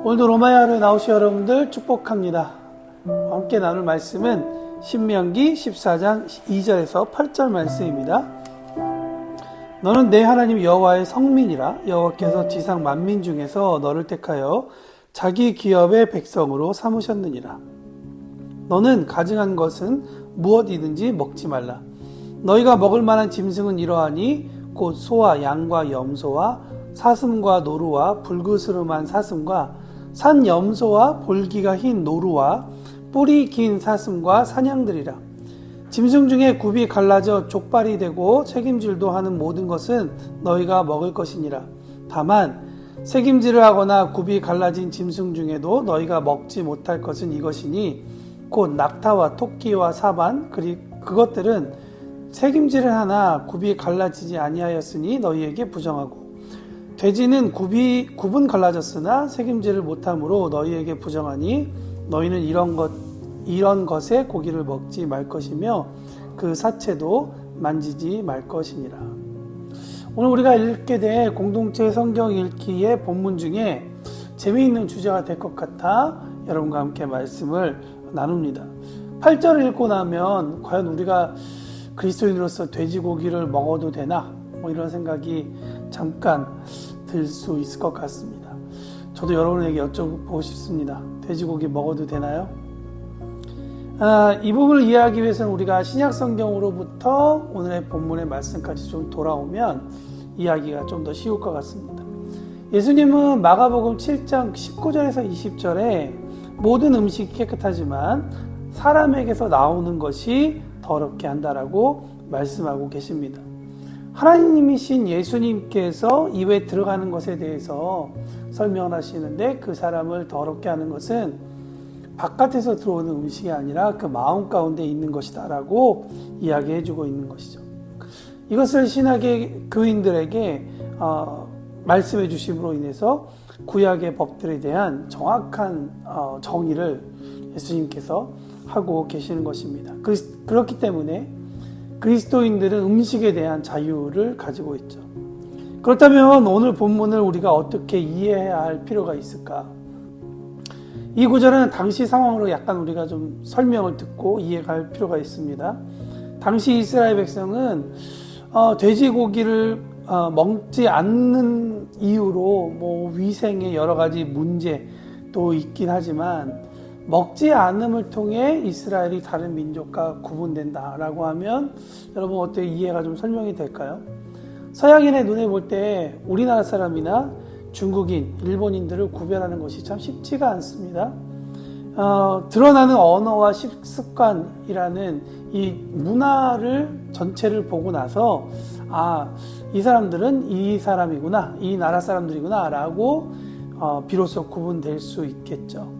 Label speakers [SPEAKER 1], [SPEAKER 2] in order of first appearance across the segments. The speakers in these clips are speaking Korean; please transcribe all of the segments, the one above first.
[SPEAKER 1] 오늘도 로마야를 나오신 여러분들 축복합니다. 함께 나눌 말씀은 신명기 14장 2절에서 8절 말씀입니다. 너는 내 하나님 여호와의 성민이라. 여호와께서 지상 만민 중에서 너를 택하여 자기 기업의 백성으로 삼으셨느니라. 너는 가증한 것은 무엇이든지 먹지 말라. 너희가 먹을 만한 짐승은 이러하니 곧 소와 양과 염소와 사슴과 노루와 불그스름한 사슴과 산 염소와 볼기가 흰 노루와 뿔이 긴 사슴과 사냥들이라. 짐승 중에 굽이 갈라져 족발이 되고 책임질도 하는 모든 것은 너희가 먹을 것이니라. 다만 책임질을 하거나 굽이 갈라진 짐승 중에도 너희가 먹지 못할 것은 이것이니 곧 낙타와 토끼와 사반 그것들은 책임질을 하나 굽이 갈라지지 아니하였으니 너희에게 부정하고 돼지는 굽은 갈라졌으나 책임질을 못함으로 너희에게 부정하니 너희는 이런 것의 고기를 먹지 말 것이며 그 사체도 만지지 말 것이니라. 오늘 우리가 읽게 될 공동체 성경 읽기의 본문 중에 재미있는 주제가 될 것 같아 여러분과 함께 말씀을 나눕니다. 8절을 읽고 나면 과연 우리가 그리스도인으로서 돼지고기를 먹어도 되나? 이런 생각이 잠깐 들 수 있을 것 같습니다. 저도 여러분에게 여쭤보고 싶습니다. 돼지고기 먹어도 되나요? 이 부분을 이해하기 위해서는 우리가 신약 성경으로부터 오늘의 본문의 말씀까지 좀 돌아오면 이해하기가 좀 더 쉬울 것 같습니다. 예수님은 마가복음 7장 19절에서 20절에 모든 음식이 깨끗하지만 사람에게서 나오는 것이 더럽게 한다라고 말씀하고 계십니다. 하나님이신 예수님께서 입에 들어가는 것에 대해서 설명을 하시는데 그 사람을 더럽게 하는 것은 바깥에서 들어오는 음식이 아니라 그 마음 가운데 있는 것이다 라고 이야기해 주고 있는 것이죠. 이것을 신학의 교인들에게 말씀해 주심으로 인해서 구약의 법들에 대한 정확한 정의를 예수님께서 하고 계시는 것입니다. 그렇기 때문에 그리스도인들은 음식에 대한 자유를 가지고 있죠. 그렇다면 오늘 본문을 우리가 어떻게 이해해야 할 필요가 있을까? 이 구절은 당시 상황으로 약간 우리가 좀 설명을 듣고 이해할 필요가 있습니다. 당시 이스라엘 백성은 돼지고기를 먹지 않는 이유로 위생의 여러 가지 문제도 있긴 하지만 먹지 않음을 통해 이스라엘이 다른 민족과 구분된다라고 하면 여러분 어떻게 이해가 좀 설명이 될까요? 서양인의 눈에 볼 때 우리나라 사람이나 중국인, 일본인들을 구별하는 것이 참 쉽지가 않습니다. 드러나는 언어와 식습관이라는 이 문화를 전체를 보고 나서 이 사람들은 이 사람이구나, 이 나라 사람들이구나 라고 비로소 구분될 수 있겠죠.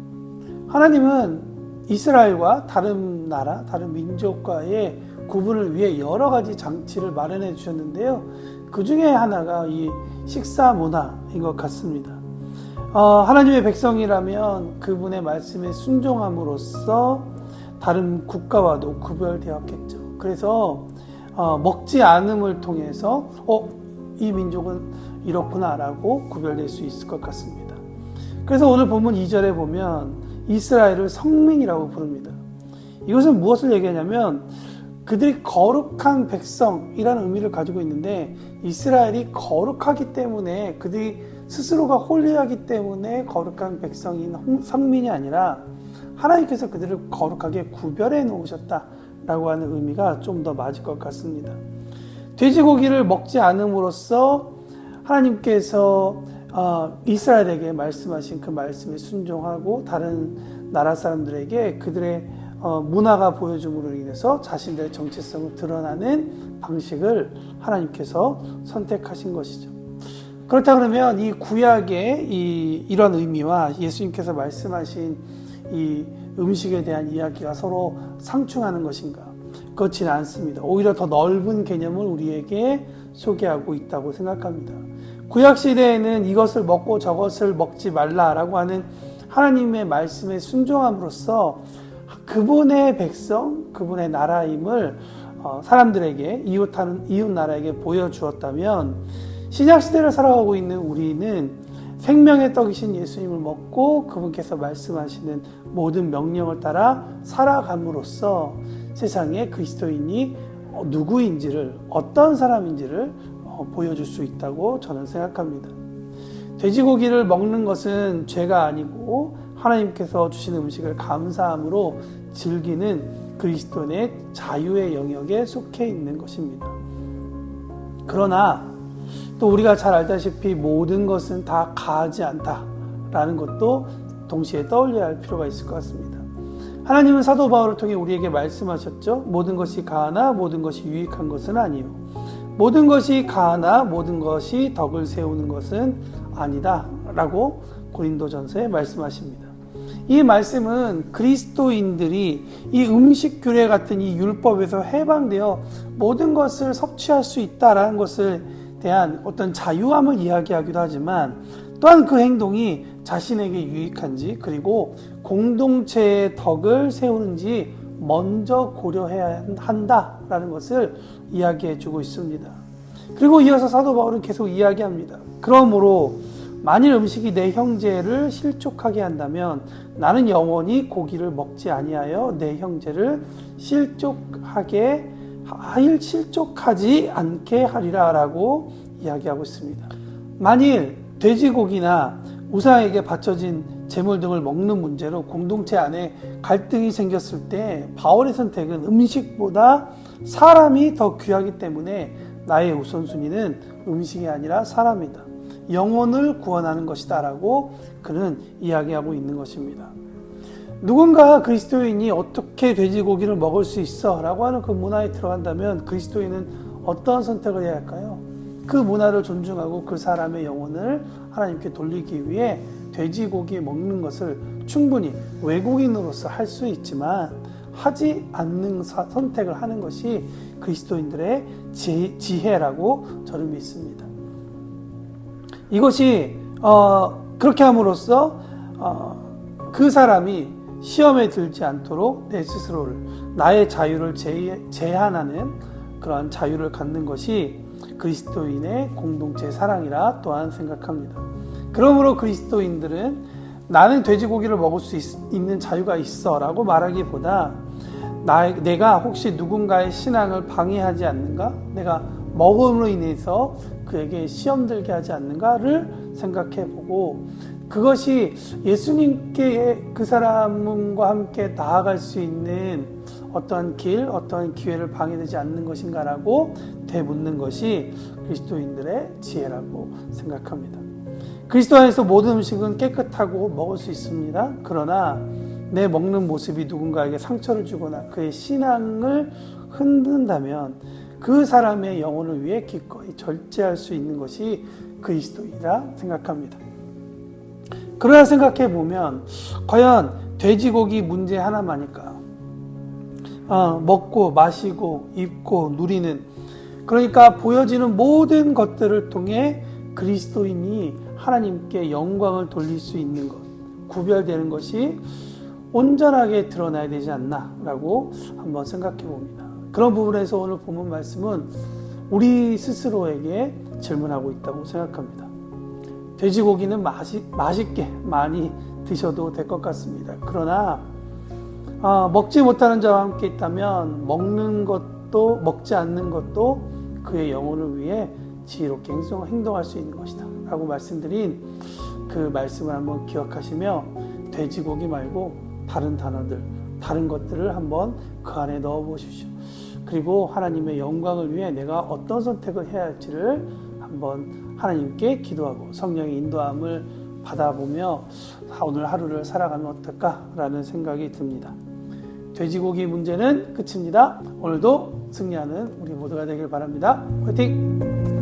[SPEAKER 1] 하나님은 이스라엘과 다른 나라, 다른 민족과의 구분을 위해 여러 가지 장치를 마련해 주셨는데요. 그 중에 하나가 이 식사 문화인 것 같습니다. 하나님의 백성이라면 그분의 말씀에 순종함으로써 다른 국가와도 구별되었겠죠. 그래서 먹지 않음을 통해서 이 민족은 이렇구나라고 구별될 수 있을 것 같습니다. 그래서 오늘 본문 2절에 보면 이스라엘을 성민이라고 부릅니다. 이것은 무엇을 얘기하냐면 그들이 거룩한 백성이라는 의미를 가지고 있는데 이스라엘이 거룩하기 때문에 그들이 스스로가 홀리하기 때문에 거룩한 백성인 성민이 아니라 하나님께서 그들을 거룩하게 구별해 놓으셨다라고 하는 의미가 좀 더 맞을 것 같습니다. 돼지고기를 먹지 않음으로써 하나님께서 이스라엘에게 말씀하신 그 말씀에 순종하고 다른 나라 사람들에게 그들의 문화가 보여줌으로 인해서 자신들의 정체성을 드러나는 방식을 하나님께서 선택하신 것이죠. 그렇다 그러면 이 구약의 이런 의미와 예수님께서 말씀하신 이 음식에 대한 이야기가 서로 상충하는 것인가? 그렇지는 않습니다. 오히려 더 넓은 개념을 우리에게 소개하고 있다고 생각합니다. 구약시대에는 이것을 먹고 저것을 먹지 말라라고 하는 하나님의 말씀에 순종함으로써 그분의 백성, 그분의 나라임을 사람들에게, 이웃 나라에게 보여주었다면 신약시대를 살아가고 있는 우리는 생명의 떡이신 예수님을 먹고 그분께서 말씀하시는 모든 명령을 따라 살아감으로써 세상에 그리스도인이 누구인지를, 어떤 사람인지를 보여줄 수 있다고 저는 생각합니다. 돼지고기를 먹는 것은 죄가 아니고 하나님께서 주시는 음식을 감사함으로 즐기는 그리스도인의 자유의 영역에 속해 있는 것입니다. 그러나 또 우리가 잘 알다시피 모든 것은 다 가하지 않다라는 것도 동시에 떠올려야 할 필요가 있을 것 같습니다. 하나님은 사도 바울을 통해 우리에게 말씀하셨죠. 모든 것이 가하나 모든 것이 유익한 것은 아니요. 모든 것이 가하나 모든 것이 덕을 세우는 것은 아니다 라고 고린도전서에 말씀하십니다. 이 말씀은 그리스도인들이 이 음식 규례 같은 이 율법에서 해방되어 모든 것을 섭취할 수 있다라는 것을 대한 어떤 자유함을 이야기하기도 하지만 또한 그 행동이 자신에게 유익한지 그리고 공동체의 덕을 세우는지 먼저 고려해야 한다라는 것을 이야기해 주고 있습니다. 그리고 이어서 사도 바울은 계속 이야기합니다. 그러므로 만일 음식이 내 형제를 실족하게 한다면 나는 영원히 고기를 먹지 아니하여 내 형제를 실족하지 않게 하리라 라고 이야기하고 있습니다. 만일 돼지고기나 우상에게 바쳐진 제물 등을 먹는 문제로 공동체 안에 갈등이 생겼을 때 바울의 선택은 음식보다 사람이 더 귀하기 때문에 나의 우선순위는 음식이 아니라 사람이다. 영혼을 구원하는 것이다 라고 그는 이야기하고 있는 것입니다. 누군가 그리스도인이 어떻게 돼지고기를 먹을 수 있어 라고 하는 그 문화에 들어간다면 그리스도인은 어떤 선택을 해야 할까요? 그 문화를 존중하고 그 사람의 영혼을 하나님께 돌리기 위해 돼지고기 먹는 것을 충분히 외국인으로서 할 수 있지만 하지 않는 선택을 하는 것이 그리스도인들의 지혜라고 저는 믿습니다. 이것이 그렇게 함으로써 그 사람이 시험에 들지 않도록 내 스스로를, 나의 자유를 제한하는 그러한 자유를 갖는 것이 그리스도인의 공동체 사랑이라 또한 생각합니다. 그러므로 그리스도인들은 나는 돼지고기를 먹을 수 있는 자유가 있어 라고 말하기보다 내가 혹시 누군가의 신앙을 방해하지 않는가? 내가 먹음으로 인해서 그에게 시험 들게 하지 않는가를 생각해보고 그것이 예수님께 그 사람과 함께 나아갈 수 있는 어떠한 길, 어떠한 기회를 방해되지 않는 것인가라고 되묻는 것이 그리스도인들의 지혜라고 생각합니다. 그리스도 안에서 모든 음식은 깨끗하고 먹을 수 있습니다. 그러나 내 먹는 모습이 누군가에게 상처를 주거나 그의 신앙을 흔든다면 그 사람의 영혼을 위해 기꺼이 절제할 수 있는 것이 그리스도이라 생각합니다. 그러나 생각해 보면 과연 돼지고기 문제 하나만일까? 먹고 마시고 입고 누리는, 그러니까 보여지는 모든 것들을 통해 그리스도인이 하나님께 영광을 돌릴 수 있는 것, 구별되는 것이 온전하게 드러나야 되지 않나 라고 한번 생각해 봅니다. 그런 부분에서 오늘 본문 말씀은 우리 스스로에게 질문하고 있다고 생각합니다. 돼지고기는 맛있게 많이 드셔도 될 것 같습니다. 그러나 먹지 못하는 자와 함께 있다면 먹는 것도 먹지 않는 것도 그의 영혼을 위해 지혜롭게 행동할 수 있는 것이다 라고 말씀드린 그 말씀을 한번 기억하시며 돼지고기 말고 다른 단어들, 다른 것들을 한번 그 안에 넣어 보십시오. 그리고 하나님의 영광을 위해 내가 어떤 선택을 해야 할지를 한번 하나님께 기도하고 성령의 인도함을 받아보며 오늘 하루를 살아가면 어떨까라는 생각이 듭니다. 돼지고기 문제는 끝입니다. 오늘도 승리하는 우리 모두가 되길 바랍니다. 화이팅!